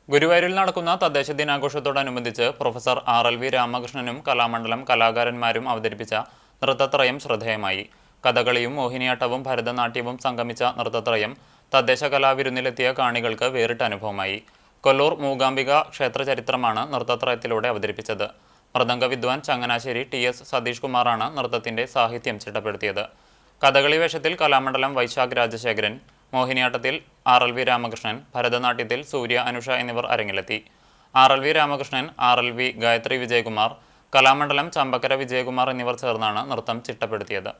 ഗുരുവായൂരിൽ നടക്കുന്ന തദ്ദേശ ദിനാഘോഷത്തോടനുബന്ധിച്ച് പ്രൊഫസർ RLV രാമകൃഷ്ണനും കലാമണ്ഡലം കലാകാരന്മാരും അവതരിപ്പിച്ച നൃത്തത്രയം ശ്രദ്ധേയമായി. കഥകളിയും മോഹിനിയാട്ടവും ഭരതനാട്യവും സംഗമിച്ച നൃത്തത്രയം തദ്ദേശ കലാവിരുന്നിലെത്തിയ കാണികൾക്ക് വേറിട്ട അനുഭവമായി. കൊല്ലൂർ മൂകാംബിക ക്ഷേത്ര ചരിത്രമാണ് നൃത്തത്രയത്തിലൂടെ അവതരിപ്പിച്ചത്. മൃദംഗ വിദ്വാൻ ചങ്ങനാശ്ശേരി TS സതീഷ് കുമാറാണ് നൃത്തത്തിന്റെ സാഹിത്യം ചിട്ടപ്പെടുത്തിയത്. കഥകളി വേഷത്തിൽ കലാമണ്ഡലം വൈശാഖ് രാജശേഖരൻ, മോഹിനിയാട്ടത്തിൽ RLV രാമകൃഷ്ണൻ, ഭരതനാട്യത്തിൽ സൂര്യ അനുഷ എന്നിവർ അരങ്ങിലെത്തി. RLV രാമകൃഷ്ണൻ, RLV ഗായത്രി വിജയകുമാർ, കലാമണ്ഡലം ചമ്പക്കര വിജയകുമാർ എന്നിവർ ചേർന്നാണ് നൃത്തം ചിട്ടപ്പെടുത്തിയത്.